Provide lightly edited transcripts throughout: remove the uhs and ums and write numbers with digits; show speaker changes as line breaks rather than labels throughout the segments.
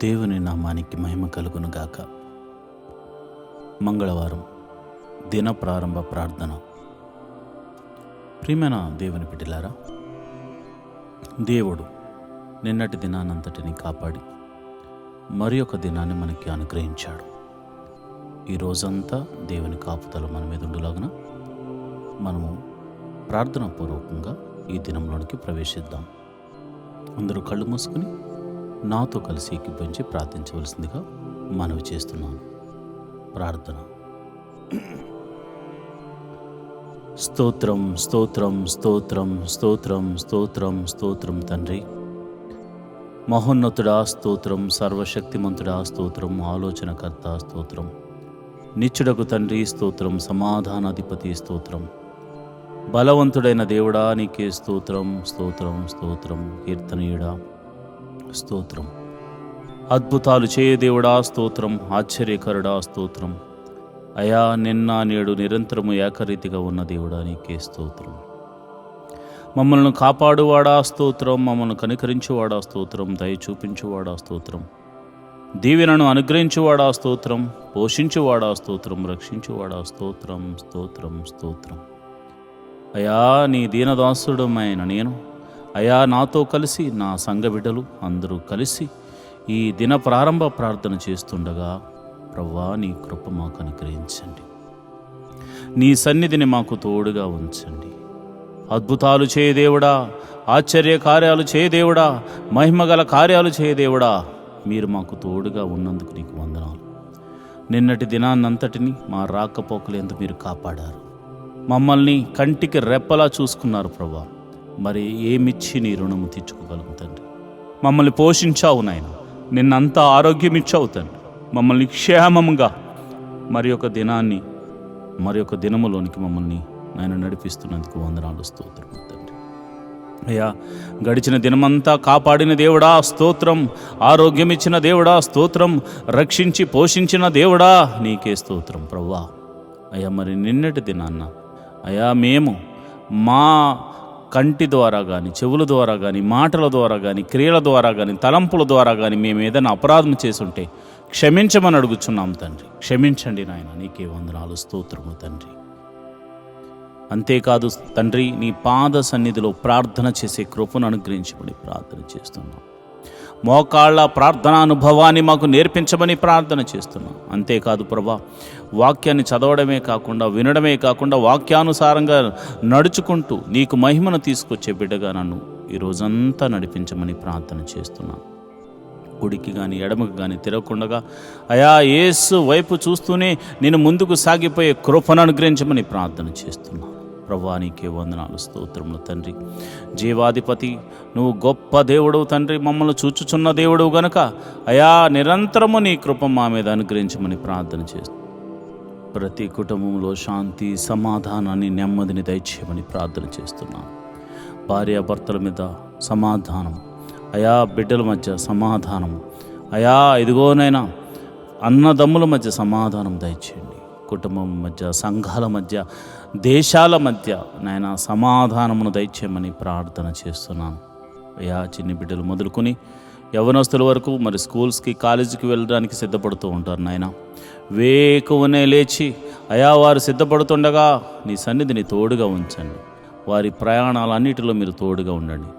దేవుని నామానికి మహిమ కలుగును గాక. మంగళవారం దిన ప్రారంభ ప్రార్థన. ప్రియమైన దేవుని బిడ్డలారా, దేవుడు నిన్నటి దినానంతటిని కాపాడి మరి ఒక దినాన్ని మనకి అనుగ్రహించాడు. ఈ రోజంతా దేవుని కాపుదల మన మీద ఉండులాగున మనము ప్రార్థనా పూర్వకంగా ఈ దినంలోనికి ప్రవేశిద్దాం. అందరూ కళ్ళు మూసుకుని నాతో కలిసి ఏకీభవించి ప్రార్థించవలసిందిగా మనవి చేస్తున్నాను. ప్రార్థన. స్తోత్రం స్తోత్రం స్తోత్రం స్తోత్రం స్తోత్రం స్తోత్రం తండ్రి, మహోన్నతుడా స్తోత్రం, సర్వశక్తిమంతుడా స్తోత్రం, ఆలోచనకర్త స్తోత్రం, నిత్యుడకు తండ్రి స్తోత్రం, సమాధానాధిపతి స్తోత్రం, బలవంతుడైన దేవుడా నీకే స్తోత్రం స్తోత్రం స్తోత్రం, కీర్తనీయుడా స్తోత్రం, అద్భుతాలు చేయ దేవుడా స్తోత్రం, ఆశ్చర్యకరుడా స్తోత్రం, అయా నిన్న నేడు నిరంతరము ఏకరీతిగా ఉన్న దేవుడా నీకే స్తోత్రం, మమ్మల్ని కాపాడువాడా స్తోత్రం, మమ్మల్ని కనికరించువాడా స్తోత్రం, దయ చూపించువాడా స్తోత్రం, దీవెనను అనుగ్రహించువాడా స్తోత్రం, పోషించువాడా స్తోత్రం, రక్షించువాడా స్తోత్రం స్తోత్రం స్తోత్రం. అయా నీ దీనదాసుడమైన నేను, అయా నాతో కలిసి నా సంఘ బిడ్డలు అందరూ కలిసి ఈ దిన ప్రారంభ ప్రార్థన చేస్తుండగా ప్రభువా నీ కృప మాకు అనుగ్రహించండి, నీ సన్నిధిని మాకు తోడుగా ఉంచండి. అద్భుతాలు చేయదేవుడా, ఆశ్చర్య కార్యాలు చేయదేవుడా, మహిమగల కార్యాలు చేయదేవుడా, మీరు మాకు తోడుగా ఉన్నందుకు నీకు వందనాలు. నిన్నటి దినాన్నంతటిని మా రాకపోకలేందుకు మీరు కాపాడారు, మమ్మల్ని కంటికి రెప్పలా చూసుకున్నారు ప్రభువా. మరి ఏమిచ్చి నీ రుణము తీర్చుకోగలము తండ్రి? మమ్మల్ని పోషించావు నాయన, నిన్నంతా ఆరోగ్యం ఇచ్చావు తండ్రి, మమ్మల్ని క్షేమంగా మరి ఒక దినాన్ని మరి ఒక దినములోనికి మమ్మల్ని నాయన నడిపిస్తున్నందుకు వందనాలు స్తోత్రం తండ్రి. అయ్యా గడిచిన దినమంతా కాపాడిన దేవుడా స్తోత్రం, ఆరోగ్యం ఇచ్చిన దేవుడా స్తోత్రం, రక్షించి పోషించిన దేవుడా నీకే స్తోత్రం ప్రభువా. అయ్యా మరి నిన్నటి దినాన్న అయా మేము మా కంటి ద్వారా కానీ, చెవుల ద్వారా కానీ, మాటల ద్వారా కానీ, క్రియల ద్వారా కానీ, తలంపుల ద్వారా కానీ మేము ఏదైనా అపరాధం చేసుంటే క్షమించమని అడుగుచున్నాం తండ్రి. క్షమించండి నాయన, నీకే వందనాలు స్తోత్రము తండ్రి. అంతేకాదు తండ్రి, నీ పాద సన్నిధిలో ప్రార్థన చేసే కృపను అనుగ్రహించమని ప్రార్థన చేస్తున్నాం. మోకాళ్ళ ప్రార్థనా అనుభవాన్ని మాకు నేర్పించమని ప్రార్థన చేస్తున్నాం. అంతేకాదు ప్రభా, వాక్యాన్ని చదవడమే కాకుండా, వినడమే కాకుండా, వాక్యానుసారంగా నడుచుకుంటూ నీకు మహిమను తీసుకొచ్చే బిడ్డగా నన్ను ఈ రోజంతా నడిపించమని ప్రార్థన చేస్తున్నాను. కుడికి కానీ ఎడమకు కానీ తిరగకుండా అయా యేసు వైపు చూస్తూనే నేను ముందుకు సాగిపోయే కృపను అనుగ్రహించమని ప్రార్థన చేస్తున్నాను. ప్రభువా నీకే వందనాలు స్తోత్రములు తండ్రి. జీవాధిపతి నువ్వు గొప్ప దేవుడు తండ్రి, మమ్మల్ని చూచుచున్న దేవుడు గనుక అయా నిరంతరము నీ కృప మా మీద అనుగ్రహించమని ప్రార్థన చేస్తూ ప్రతి కుటుంబంలో శాంతి, సమాధానాన్ని, నెమ్మదిని దయచేయమని ప్రార్థన చేస్తున్నాను. భార్యాభర్తల మీద సమాధానం, అయా బిడ్డల మధ్య సమాధానం, అయా ఇదిగోనైనా అన్నదమ్ముల మధ్య సమాధానం దయచేయండి. కుటుంబం మధ్య, సంఘాల మధ్య, దేశాల మధ్య నాయన సమాధానమును దయచేయమని ప్రార్థన చేస్తున్నాను. అయా చిన్ని బిడ్డలు మొదలుకొని యవనస్తుల వరకు మరి స్కూల్స్కి, కాలేజీకి వెళ్ళడానికి సిద్ధపడుతూ ఉంటారు నాయన. వేకువనే లేచి అయా వారు సిద్ధపడుతుండగా నీ సన్నిధిని తోడుగా ఉంచండి. వారి ప్రయాణాలన్నిటిలో మీరు తోడుగా ఉండండి.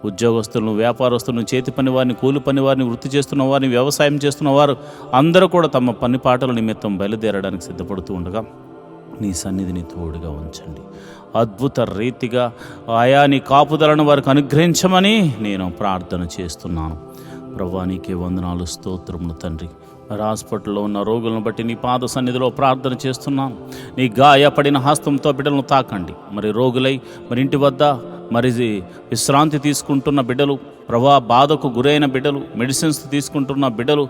ఉద్యోగస్తులను, వ్యాపారస్తులను, చేతి పని వారిని, కూలి పని వారిని, వృత్తి చేస్తున్న వారిని, వ్యవసాయం చేస్తున్న వారు అందరూ కూడా తమ పని పాటల నిమిత్తం బయలుదేరడానికి సిద్ధపడుతూ ఉండగా నీ సన్నిధిని తోడుగా ఉంచండి. అద్భుత రీతిగా ఆయా నీ కాపుదలను వారికి అనుగ్రహించమని నేను ప్రార్థన చేస్తున్నాను. ప్రభువా నీకే వందనాలు స్తోత్రములు తండ్రి. మరి హాస్పిటల్లో ఉన్న రోగులను బట్టి నీ పాద సన్నిధిలో ప్రార్థన చేస్తున్నాను. నీ గాయపడిన హస్తంతో బిడ్డలను తాకండి. మరి రోగులై మరి ఇంటి వద్ద మరి విశ్రాంతి తీసుకుంటున్న బిడ్డలు, ప్రభా బాధకు గురైన బిడ్డలు, మెడిసిన్స్ తీసుకుంటున్న బిడ్డలు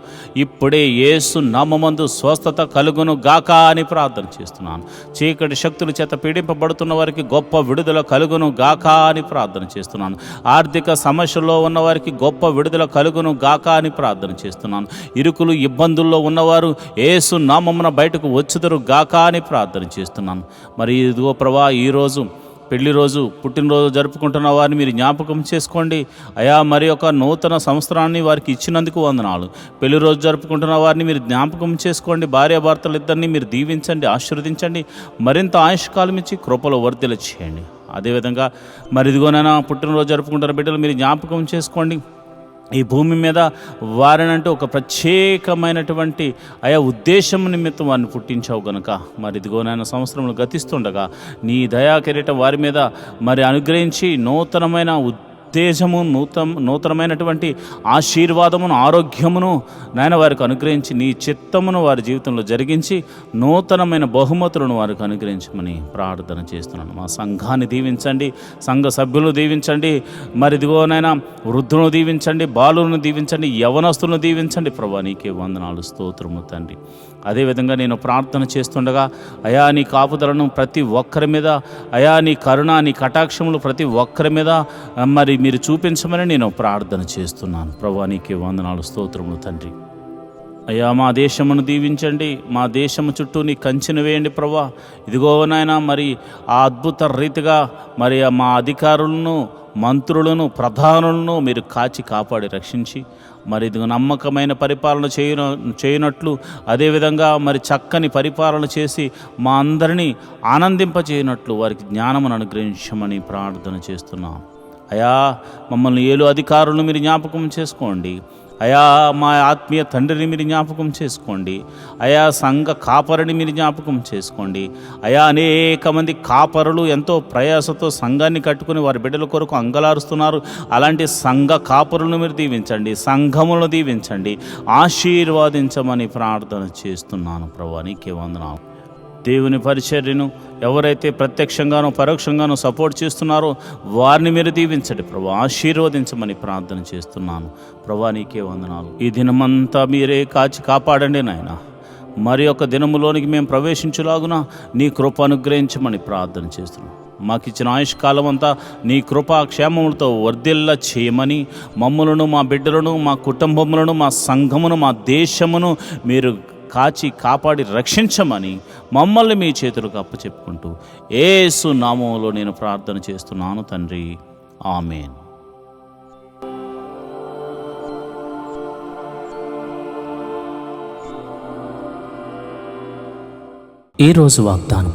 ఇప్పుడే యేసు నామమందు స్వస్థత కలుగును గాక అని ప్రార్థన చేస్తున్నాను. చీకటి శక్తుల చేత పీడింపబడుతున్న వారికి గొప్ప విడుదల కలుగును గాక అని ప్రార్థన చేస్తున్నాను. ఆర్థిక సమస్యల్లో ఉన్న వారికి గొప్ప విడుదల కలుగును గాక అని ప్రార్థన చేస్తున్నాను. ఇరుకులు ఇబ్బందుల్లో ఉన్నవారు యేసు నామమున బయటకు వచ్చుదురు గాక అని ప్రార్థన చేస్తున్నాను. మరి ఇదిగో ప్రభా ఈరోజు పెళ్లి రోజు పుట్టినరోజు జరుపుకుంటున్న వారిని మీరు జ్ఞాపకం చేసుకోండి అయా. మరి ఒక నూతన సంవత్సరాన్ని వారికి ఇచ్చినందుకు వందనాలు. పెళ్లి రోజు జరుపుకుంటున్న వారిని మీరు జ్ఞాపకం చేసుకోండి. భార్యాభర్తలు ఇద్దరిని మీరు దీవించండి, ఆశీర్వదించండి, మరింత ఆయుష్కాలం ఇచ్చి కృపలో వర్ధిల్ల చేయండి. అదేవిధంగా మరి ఇదిగోనైనా పుట్టినరోజు జరుపుకుంటున్న బిడ్డలు మీరు జ్ఞాపకం చేసుకోండి. ఈ భూమి మీద వారినంటూ ఒక ప్రత్యేకమైనటువంటి ఆయా ఉద్దేశం నిమిత్తం వారిని పుట్టించావు గనుక మరి ఇదిగోనైనా సంవత్సరములు గతిస్తుండగా నీ దయా కిరీటం వారి మీద మరి అనుగ్రహించి నూతనమైన ఉద్దేశము, నూతనమైనటువంటి ఆశీర్వాదమును, ఆరోగ్యమును నాయన వారికి అనుగ్రహించి నీ చిత్తమును వారి జీవితంలో జరిగించి నూతనమైన బహుమతులను వారికి అనుగ్రహించమని ప్రార్థన చేస్తున్నాను. మా సంఘాన్ని దీవించండి, సంఘ సభ్యులను దీవించండి, మరి ఇదిగోనైనా వృద్ధులను దీవించండి, బాలులను దీవించండి, యవనస్తులను దీవించండి. ప్రభా నీకే వందనాలు, స్తోత్రము తండ్రి. అదేవిధంగా నేను ప్రార్థన చేస్తుండగా అయా నీ కాపుదలను ప్రతి ఒక్కరి మీద, అయా నీ కరుణ, నీ కటాక్షములు ప్రతి ఒక్కరి మీద మరి మీరు చూపించమని నేను ప్రార్థన చేస్తున్నాను. ప్రభా నీకే వందనాలు, స్తోత్రములు తండ్రి. అయ్యా మా దేశమును దీవించండి, మా దేశము చుట్టూ నీ కంచెను వేయండి ప్రభా. ఇదిగో నాయన మరి ఆ అద్భుత రీతిగా మరి మా అధికారులను, మంత్రులను, ప్రధానులను మీరు కాచి కాపాడి రక్షించి మరి ఇది నమ్మకమైన పరిపాలన చేయనట్లు, అదేవిధంగా మరి చక్కని పరిపాలన చేసి మా అందరినీ ఆనందింపచేయనట్లు వారికి జ్ఞానమును అనుగ్రహించమని ప్రార్థన చేస్తున్నాం. అయా మమ్మల్ని ఏలు అధికారులను మీరు జ్ఞాపకం చేసుకోండి. అయా మా ఆత్మీయ తండ్రిని మీరు జ్ఞాపకం చేసుకోండి. అయా సంఘ కాపరిని మీరు జ్ఞాపకం చేసుకోండి. అయా అనేక మంది కాపరులు ఎంతో ప్రయాసతో సంఘాన్ని కట్టుకుని వారి బిడ్డల కొరకు అంగలారుస్తున్నారు. అలాంటి సంఘ కాపరులను మీరు దీవించండి, సంఘములను దీవించండి, ఆశీర్వాదించమని ప్రార్థన చేస్తున్నాను. ప్రభువా నీకే వందనాలు. దేవుని పరిచర్యను ఎవరైతే ప్రత్యక్షంగానో పరోక్షంగానో సపోర్ట్ చేస్తున్నారో వారిని మీరు దీవించండి ప్రభు, ఆశీర్వదించమని ప్రార్థన చేస్తున్నాను. ప్రభా నీకే వందనాలు. ఈ దినమంతా మీరే కాచి కాపాడండి నాయన. మరి ఒక దినములోనికి మేము ప్రవేశించులాగున నీ కృప అనుగ్రహించమని ప్రార్థన చేస్తున్నాం. మాకిచ్చిన ఆయుష్కాలం అంతా నీ కృపా క్షేమములతో వర్ధిల్ల చేయమని మమ్మలను, మా బిడ్డలను, మా కుటుంబములను, మా సంఘమును, మా దేశమును మీరు కాచి కాపాడి రక్షించమని మమ్మల్ని మీ చేతులకు అప్పచెప్పుకుంటూ యేసు నామములో నేను ప్రార్థన చేస్తున్నాను తండ్రి, ఆమేన్.
ఈ రోజు వాగ్దానం.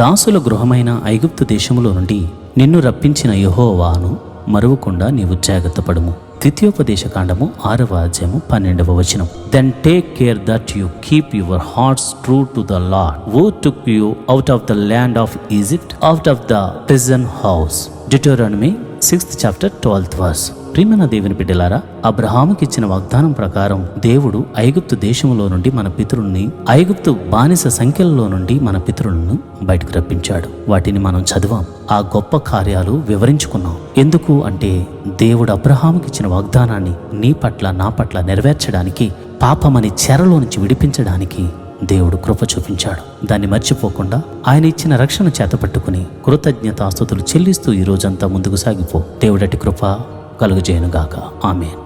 దాసుల గృహమైన ఐగుప్తు దేశములో నుండి నిన్ను రప్పించిన యెహోవాను మరువకుండా నీవు జాగ్రత్తపడుము. ద్వితీయోపదేశకాండము 6వ అధ్యాయము 12వ వచనం. Then take care that you keep your hearts true to the Lord, who took you out of the land of Egypt, out of the prison house. Deuteronomy 6th chapter 12th verse. ప్రియమైన దేవుని బిడ్డలారా, అబ్రహాముకిచ్చిన వాగ్దానం ప్రకారం దేవుడు ఐగుప్తు దేశములో నుండి మన పితరుల్ని, ఐగుప్తు బానిస సంఖ్యలలో నుండి మన పితరులను బయటకు రప్పించాడు. వాటిని మనం చదివాం, ఆ గొప్ప కార్యాలు వివరించుకున్నాం. ఎందుకు అంటే దేవుడు అబ్రహాముకిచ్చిన వాగ్దానాన్ని నీ పట్ల, నా పట్ల నెరవేర్చడానికి, పాపమని చెరలో నుంచి విడిపించడానికి దేవుడు కృప చూపించాడు. దాన్ని మర్చిపోకుండా ఆయన ఇచ్చిన రక్షణ చేతపట్టుకుని కృతజ్ఞతాస్తుతులు చెల్లిస్తూ ఈ రోజంతా ముందుకు సాగిపో. దేవుడటి కృప కలుగజేయునుగాక. ఆమేన్.